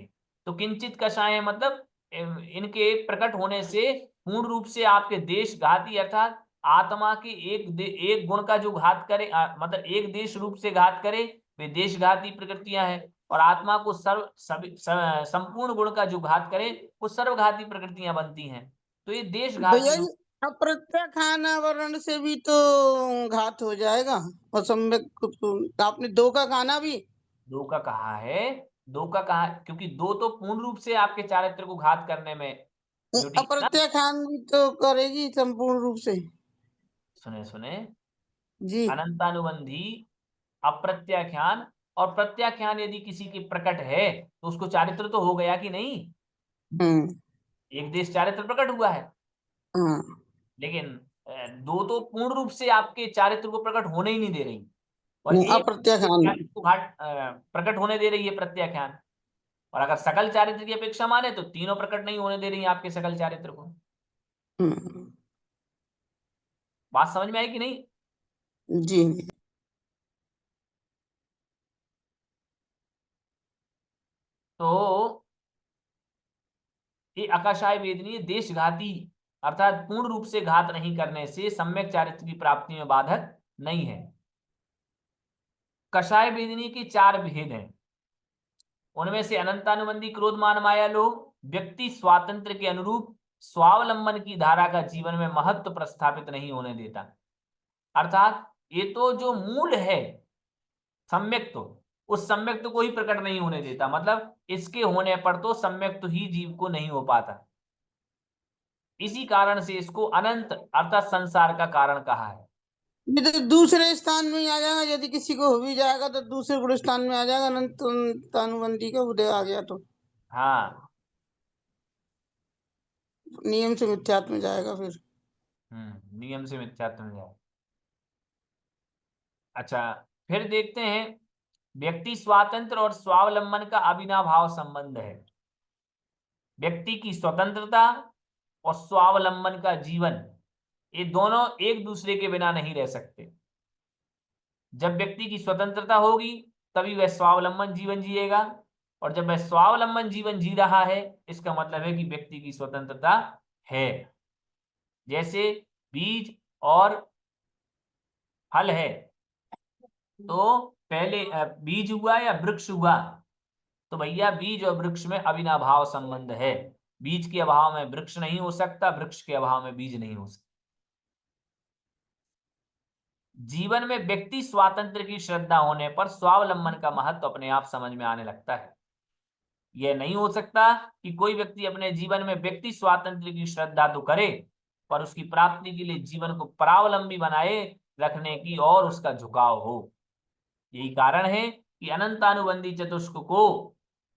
तो किंचित कषाय है मतलब इनके प्रकट होने से पूर्ण रूप से आपके देश घाती, अर्थात आत्मा के एक गुण का जो घात करे, मतलब एक देश रूप से घात करे, वे देशघाती प्रकृतियां हैं। और आत्मा को संपूर्ण गुण का जो घात करे वो सर्वघाती प्रकृतियां बनती हैं। तो ये देशघाती भैया जी अप्रत्याख्यान वर्ण से भी तो घात हो जाएगा, और सम्यक आपने दो का खाना भी। दो का कहा है, दो का कहा क्योंकि दो तो पूर्ण रूप से आपके चारित्र को घात करने में जुटी है ना। अप्रत्याख्यान भी तो करेगी संपूर्ण रूप से। सुने सुने, जी। अनंतानुबंधी, अप्रत्याख्यान और प्रत्याख्यान यदि किसी की प्रकट है तो उसको चारित्र तो हो गया कि नहीं। हम्म। एक देश चारित्र प्रकट हुआ है, हाँ। लेकिन दो तो पूर्ण रूप से आपके चारित्र को प्रकट होने ही नहीं दे रही, और एक अप्रत्याख्यान। चारित्र को प्रकट होने दे रही है, प्रत्याख्यान। और अगर सकल चारित्र की अपेक्षा माने तो तीनों प्रकट नहीं होने दे रही है आपके सकल चारित्र को। हम्म। बात समझ में आई कि नहीं? जी। तो ये आकाशाय वेदनीय देशघाती, अर्थात पूर्ण रूप से घात नहीं करने से सम्यक चारित्र की प्राप्ति में बाधक नहीं है। कषाय वेदनी के चार भेद हैं, उनमें से अनंतानुबंधी, क्रोध, मान, माया, लोभ व्यक्ति स्वातंत्र के अनुरूप स्वावलंबन की धारा का जीवन में महत्व प्रस्थापित नहीं होने देता। अर्थात ये तो जो मूल है सम्यक्त्व, उस सम्यक्त्व को ही प्रकट नहीं होने देता, मतलब इसके होने पर तो सम्यक्त्व ही जीव को नहीं हो पाता। इसी कारण से इसको अनंत अर्थात संसार का कारण कहा है। ये तो दूसरे स्थान में ही आ जाएगा, यदि किसी को हो भी जाएगा तो दूसरे गुण स्थान में आ जाएगा, अनंत अनुबंधी का उदय आ गया तो हाँ, नियम से मिथ्यात्व में जाएगा फिर। नियम से मिथ्यात्व में जाए। अच्छा, फिर देखते हैं, व्यक्ति स्वातंत्र और स्वावलंबन का अविनाभाव संबंध है। व्यक्ति की स्वतंत्रता और स्वावलंबन का जीवन, ये दोनों एक दूसरे के बिना नहीं रह सकते। जब व्यक्ति की स्वतंत्रता होगी तभी वह स्वावलंबन जीवन जिएगा, और जब वह स्वावलंबन जीवन जी रहा है इसका मतलब है कि व्यक्ति की स्वतंत्रता है। जैसे बीज और फल है, तो पहले बीज हुआ या वृक्ष हुआ, तो भैया बीज और वृक्ष में अविनाभाव संबंध है। बीज के अभाव में वृक्ष नहीं हो सकता, वृक्ष के अभाव में बीज नहीं हो सकता। जीवन में व्यक्ति स्वातंत्र की श्रद्धा होने पर स्वावलंबन का महत्व अपने आप समझ में आने लगता है। यह नहीं हो सकता कि कोई व्यक्ति अपने जीवन में व्यक्ति स्वातंत्र की श्रद्धा तो करे पर उसकी प्राप्ति के लिए जीवन को परावलंबी बनाए रखने की और उसका झुकाव हो। यही कारण है कि अनंतानुबंधी चतुष्क को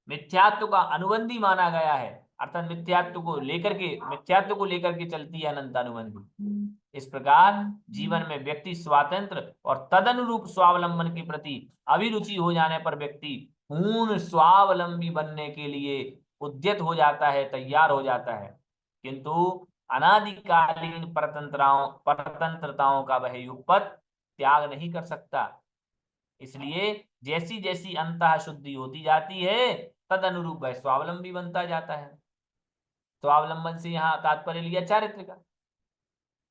मिथ्यात्व का अनुबंधी माना गया है, अर्थात मिथ्यात्व को लेकर के चलती है अनंत अनुबंधी। इस प्रकार जीवन में व्यक्ति स्वातंत्र और तदनुरूप स्वावलंबन के प्रति अभिरुचि हो जाने पर व्यक्ति पूर्ण स्वावलंबी बनने के लिए उद्यत हो जाता है, तैयार हो जाता है। किंतु अनादिकालीन परतंत्रताओं का वह युगपत त्याग नहीं कर सकता। इसलिए जैसी जैसी अंतः शुद्धि होती जाती है तद अनुरूप वह स्वावलंबी बनता जाता है। स्वावलंबन से यहाँ तात्पर्य लिया चारित्र का।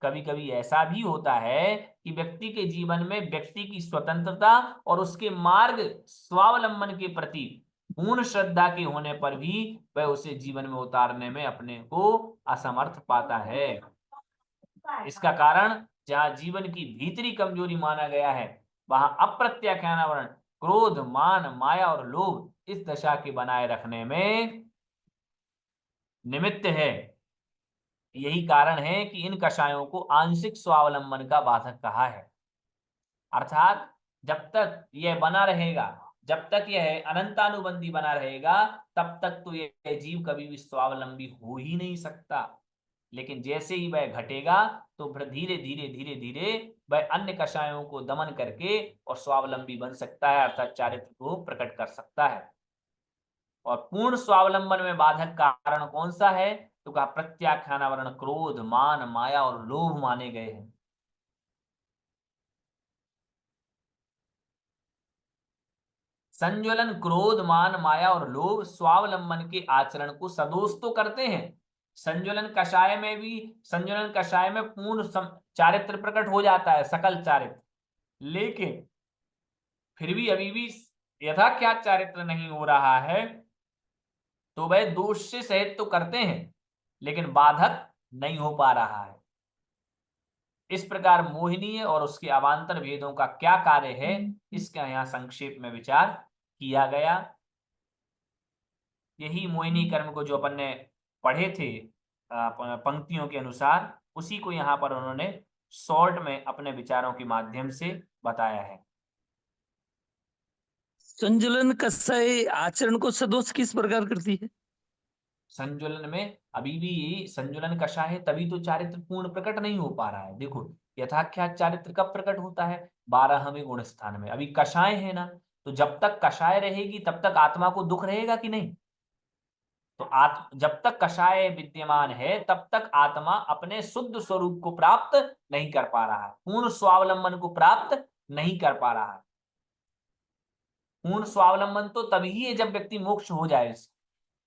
कभी कभी ऐसा भी होता है कि व्यक्ति के जीवन में व्यक्ति की स्वतंत्रता और उसके मार्ग स्वावलंबन के प्रति पूर्ण श्रद्धा के होने पर भी वह उसे जीवन में उतारने में अपने को असमर्थ पाता है। इसका कारण जहाँ जीवन की भीतरी कमजोरी माना गया है वहां अप्रत्याख्यानावरण क्रोध, मान, माया और लोभ इस दशा के बनाए रखने में निमित्त है। यही कारण है कि इन कषायों को आंशिक स्वावलंबन का बाधक कहा है। अर्थात जब तक यह बना रहेगा, जब तक यह अनंतानुबंधी बना रहेगा, तब तक तो यह जीव कभी भी स्वावलंबी हो ही नहीं सकता। लेकिन जैसे ही वह घटेगा तो फिर धीरे धीरे धीरे धीरे वह अन्य कषायों को दमन करके और स्वावलंबी बन सकता है, अर्थात चारित्र को प्रकट कर सकता है। और पूर्ण स्वावलंबन में बाधक कारण कौन सा है? तो कहा प्रत्याख्यानावरण क्रोध, मान, माया और लोभ माने गए हैं। संज्वलन क्रोध, मान, माया और लोभ स्वावलंबन के आचरण को सदोष तो करते हैं। संज्वलन कषाय में पूर्ण चारित्र प्रकट हो जाता है, सकल चारित्र, लेकिन फिर भी अभी भी यथाख्यात चारित्र नहीं हो रहा है तो वह दोष से सहित तो करते हैं लेकिन बाधक नहीं हो पा रहा है। इस प्रकार मोहिनीय और उसके अवान्तर भेदों का क्या कार्य है, इसका यहाँ संक्षेप में विचार किया गया। यही मोहिनी कर्म को जो अपन ने पढ़े थे पंक्तियों के अनुसार, उसी को यहाँ पर उन्होंने शॉर्ट में अपने विचारों के माध्यम से बताया है। संजुलन कसाई आचरण को सदोष किस प्रकार करती है? संजुलन में अभी भी संजुलन कषाय है, तभी तो चारित्र पूर्ण प्रकट नहीं हो पा रहा है। देखो यथाख्यात चारित्र कब प्रकट होता है? 12वें गुण स्थान में। अभी कषाय है ना, तो जब तक कषाय रहेगी तब तक आत्मा को दुख रहेगा कि नहीं? तो जब तक कषाय विद्यमान है तब तक आत्मा अपने शुद्ध स्वरूप को प्राप्त नहीं कर पा रहा है, पूर्ण स्वावलंबन को प्राप्त नहीं कर पा रहा है। पूर्ण स्वावलंबन तो तभी है जब व्यक्ति मोक्ष हो जाए,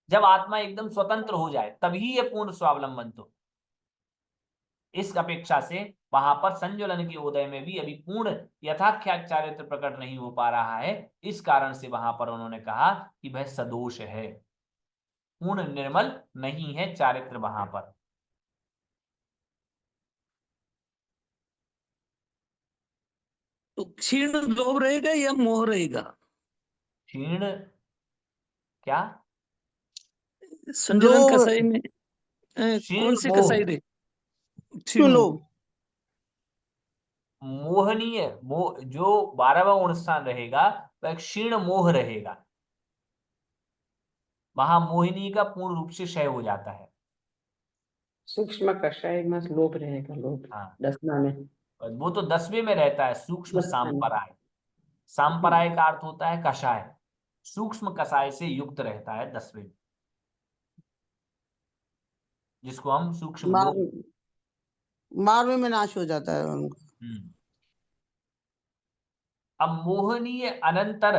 जब आत्मा एकदम स्वतंत्र हो जाए, तभी ये पूर्ण स्वावलंबन। तो इस अपेक्षा से वहां पर संजुलन के उदय में भी अभी पूर्ण यथाख्यात चारित्र प्रकट नहीं हो पा रहा है। इस कारण से वहां पर उन्होंने कहा कि वह सदोष है, पूर्ण निर्मल नहीं है चारित्र वहां पर। तो क्षीण लोभ रहेगा या मोह रहेगा? क्षीण क्या? संजुलन कसाई में कौन सी मोह, कसाई रहे? क्षीण लोभ, मोहनीय मोह जो 12वां गुण स्थान रहेगा वह क्षीण मोह रहेगा। वहां मोहिनी का पूर्ण रूप से क्षय हो जाता है। सूक्ष्म कषाय में लोभ रहेगा, लोभ। हाँ, 10वां में वो तो 10वें में रहता है, सूक्ष्म सांपराय। सांपराय का अर्थ होता है कषाय, सूक्ष्म कषाय से युक्त रहता है 10वें, जिसको हम सूक्ष्म लोभ। 12वें में नाश हो जाता है उनका। अब मोहनीय अनंतर,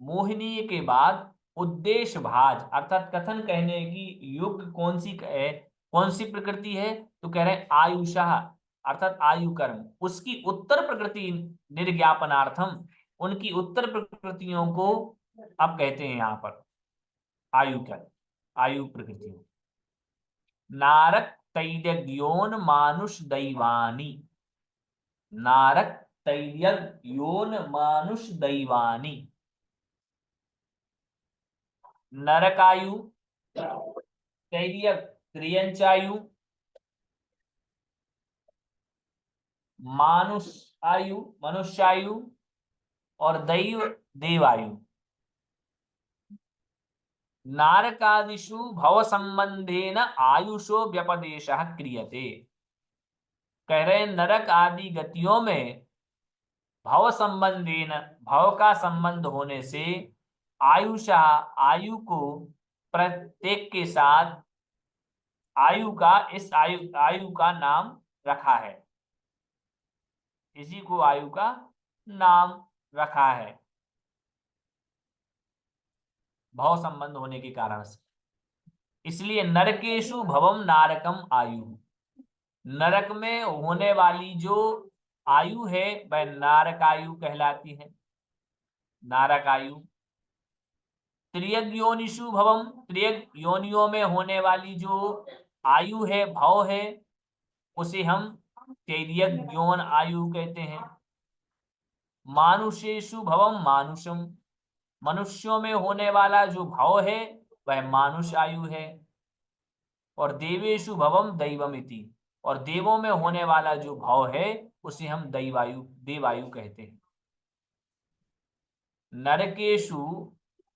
मोहनीय के बाद उद्देश्य भाज, अर्थात कथन कहने की युग कौन सी प्रकृति है? तो कह रहे हैं आयुषः, अर्थात आयु कर्म, उसकी उत्तर प्रकृति निर्ज्ञापनार्थम, उनकी उत्तर प्रकृतियों को अब कहते हैं यहाँ पर आयु कर्म, आयु प्रकृतियों। नारक तैर्योन मानुष दैवानी, नारक तैर्योन मानुष दैवानी, नरकायु, तैर्य त्रियंचायु, मानुष आयु मनुष्यायु और दैव देवायु। नारकादिषु भव संबंधेन आयुषो व्यपदेशः क्रियते। कह रहे नरक आदि गतियों में भव संबंधेन, भव का संबंध होने से, आयुषा आयु को, प्रत्येक के साथ आयु का, इस आयु का नाम रखा है, इसी को आयु का नाम रखा है भव संबंध होने के कारण से। इसलिए नरकेशु भवम नारकम आयु, नरक में होने वाली जो आयु है वह नारक आयु कहलाती है, नारक आयु। त्रियग योनिषु भवम, त्रियग योनियों में होने वाली जो आयु है, भव है, उसे हम तैर्यक यौन आयु कहते हैं। मानुषेषु भवम मानुषम, मनुष्यों में होने वाला जो भव है वह मानुष आयु है। और देवेशु भवम दैवमिति, और देवों में होने वाला जो भव है उसे हम दैवायु, देवायु कहते हैं। नरकेशु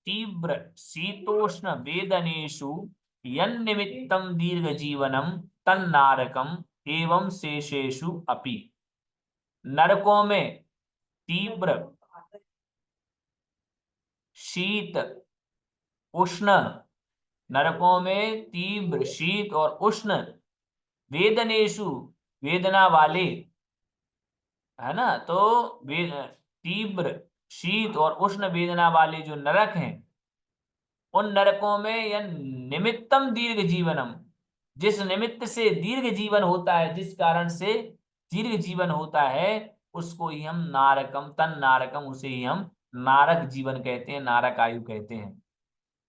तीव्र शीतोष्ण वेदनेषु यन्निमित्तं दीर्घ जीवनम तन्नारकम एवं शेषेषु अपि, नरकों में तीव्र शीत उष्ण, नरकों में तीव्र शीत और उष्ण, वेदनेषु वेदना वाले, है ना, तो तीव्र शीत और उष्ण वेदना वाले जो नरक हैं, उन नरकों में यह निमित्तम दीर्घ जीवनम, जिस निमित्त से दीर्घ जीवन होता है, जिस कारण से दीर्घ जीवन होता है, उसको ही हम नारकम, तन नारकम, उसे ही हम नारक जीवन कहते हैं, नारक आयु कहते हैं।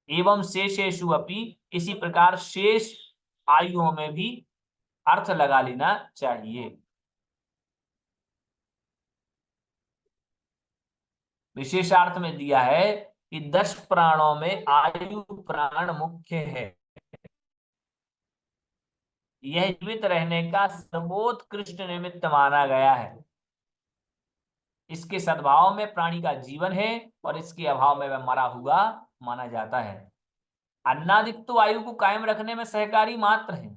एवं शेषेषु अपि, इसी प्रकार शेष आयुओं में भी अर्थ लगा लेना चाहिए। विशेषार्थ में दिया है कि 10 प्राणों में आयु प्राण मुख्य है, यह जीवित रहने का सर्वोत्कृष्ट निमित्त माना गया है। इसके सद्भाव में प्राणी का जीवन है और इसके अभाव में वह मरा हुआ माना जाता है। अन्नादिक तो आयु को कायम रखने में सहकारी मात्र है,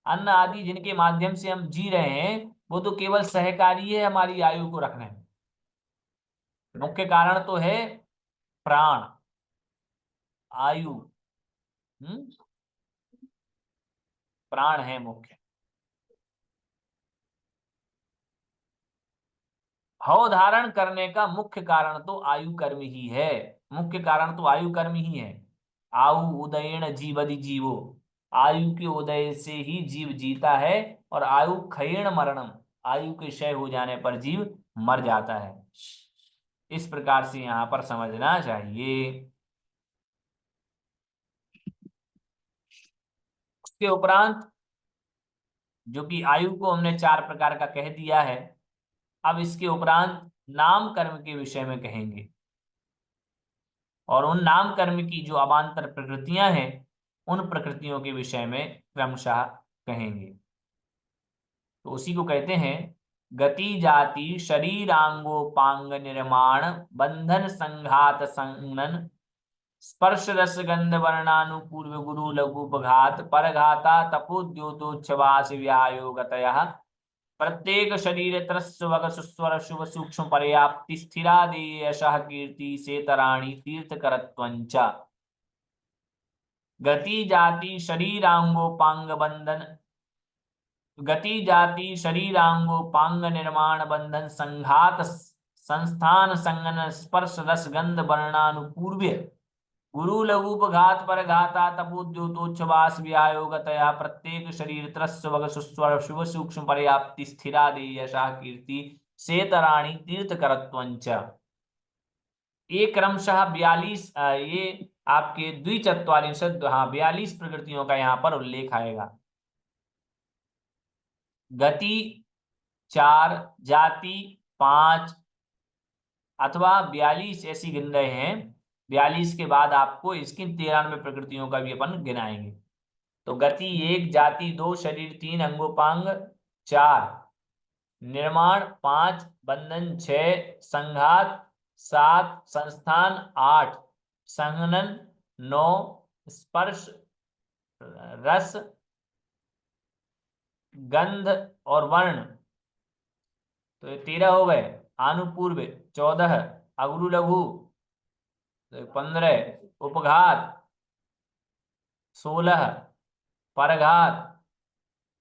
अन्न आदि जिनके माध्यम से हम जी रहे हैं वो तो केवल सहकारी है हमारी आयु को रखने में। मुख्य कारण तो है प्राण, आयु, प्राण है मुख्य। भव धारण करने का मुख्य कारण तो आयु कर्म ही है, मुख्य कारण तो आयु कर्म ही है। आयु उदयेन जीवति जीवो, आयु के उदय से ही जीव जीता है, और आयु क्षयेण मरणम, आयु के क्षय हो जाने पर जीव मर जाता है। इस प्रकार से यहाँ पर समझना चाहिए। उसके उपरांत जो कि आयु को हमने 4 प्रकार का कह दिया है, अब इसके उपरांत नाम कर्म के विषय में कहेंगे, और उन नाम कर्म की जो अवान्तर प्रकृतियां हैं उन प्रकृतियों के विषय में क्रमशः कहेंगे। तो उसी को कहते हैं गति जाति शरीरांगोपांग निर्माण बंधन संघात संगनन स्पर्श रस गंध वर्णानुपूर्व गुरु लघुपघात परघाता तपोद्योतोच्छवास व्यायोगतयः प्रत्येक शरीर त्रस्वग सुस्वर शुभ सूक्ष्म पर्याप्ति स्थिरादेयशः कीर्ति सेतराणि तीर्थकरत्वञ्च। गति जाति शरीरांगोपांग बंधन, गति जाति शरीरांगोपांग निर्माण बंधन संघात संस्थान संगन स्पर्श रस गंध वर्णानुपूर्व्य गुरु लघुपघात पर घाता तपोद्योतोच्छवास व्यायोगतया प्रत्येक शरीर त्रस्वग सुस्वर शुभ सूक्ष्म पर्याप्ति स्थिरादेयशः कीर्ति सेतराणि तीर्थकरत्वञ्च। ये क्रमशः 42 ये आपके द्विचत्वारिंशत् 42 प्रकृतियों का यहाँ पर उल्लेख आएगा। गति 4, जाति 5 अथवा 42 ऐसी गिन रहे हैं। 42 के बाद आपको इसकी 93 प्रकृतियों का भी अपन गिनाएंगे। तो गति 1, जाति 2, शरीर 3, अंगोपांग 4, निर्माण 5, बंधन 6, संघात 7, संस्थान 8, संघनन 9, स्पर्श, रस, गंध और वर्ण, तो ये 13 हो गए। आनुपूर्व 14, अगुरु लघु तो 15, उपघात 16, परघात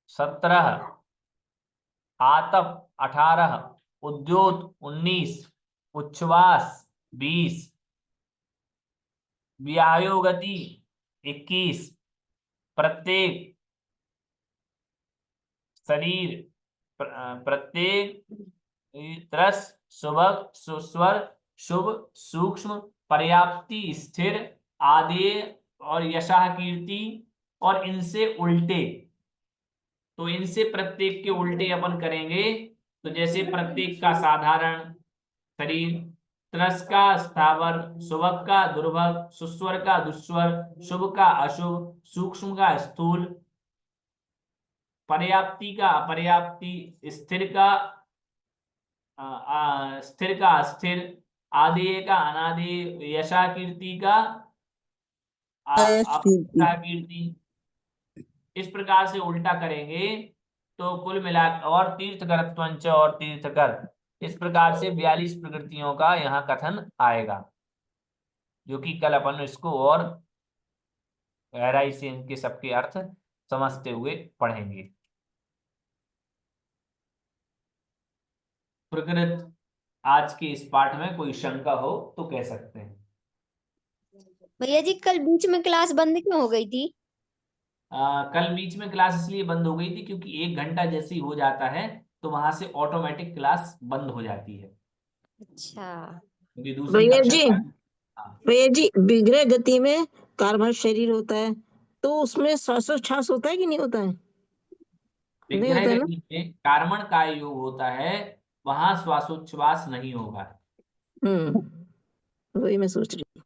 17, आतप 18, उद्योत 19, उच्छ्वास 20, व्यायोगति 21, प्रत्येक शरीर प्रत्येक त्रस सुबक सुस्वर शुभ सूक्ष्म पर्याप्ति स्थिर आदेय और यशः कीर्ति और इनसे उल्टे। तो इनसे प्रत्येक के उल्टे अपन करेंगे। तो जैसे प्रत्येक का साधारण शरीर, त्रस का स्थावर, सुबक का दुर्भग, सुस्वर का दुस्वर, शुभ का अशुभ, सूक्ष्म का स्थूल, पर्याप्ति का अपर्याप्ति, स्थिर का अस्थिर, आदेय का अनादेय, यशा कीर्ति का कीर्ति, इस प्रकार से उल्टा करेंगे तो कुल मिला और तीर्थकरत्वंच और तीर्थकर, इस प्रकार से 42 प्रकृतियों का यहाँ कथन आएगा, जो कि कल अपन इसको और गहराई से इनके सबके अर्थ समझते हुए पढ़ेंगे। प्रकृत आज के इस पाठ में कोई शंका हो तो कह सकते हैं। भैया जी कल बीच में क्लास बंद क्यों हो गई थी? कल बीच में क्लास इसलिए बंद हो गई थी क्योंकि 1 घंटा जैसे ही हो जाता है तो वहां से ऑटोमेटिक क्लास बंद हो जाती है। अच्छा क्योंकि दूसरी भैया कक्षा जी हाँ, भैया जी विग्रह गति में कार्बन शरीर होता है, तो उसमें श्वासोच्छ्वास होता है कि नहीं होता है? नहीं विग्रह होता है ना? गति में कार्बन का योग होता है, वहां श्वासोच्छ्वास नहीं होगा। वही मैं सोच रही हूँ।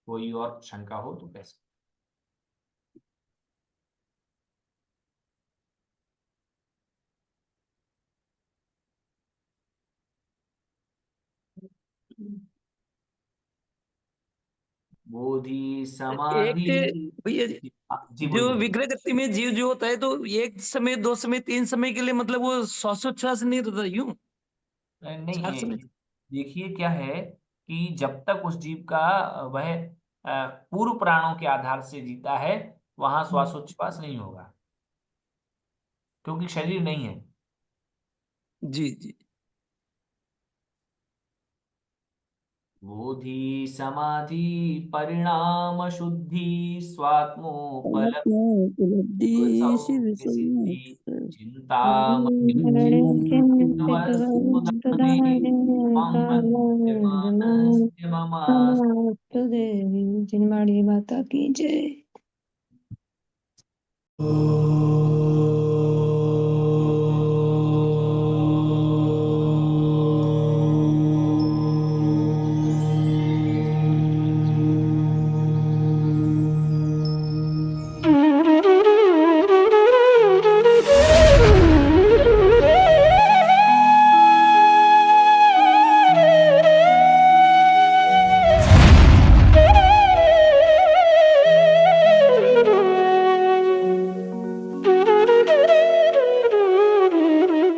कोई और शंका हो तो कह सकते। बोधि समाधि एक भैया जी, जी जो बोलिए। विग्रह गति में जीव जो होता है तो एक समय, 2 समय, 3 समय के लिए मतलब वो श्वासोच्छ्वास नहीं रहता यूं? नहीं 4 समय? देखिए क्या है कि जब तक उस जीव का वह पूर्व प्राणों के आधार से जीता है वहां श्वासोच्छ्वास नहीं होगा, क्योंकि शरीर नहीं है। जी जी। बोधि समाधि परिणाम शुद्धि स्वात्मोपलब्धि सौख्य सिद्धि चिंता तो देवी जिनवाड़ी माता की जय।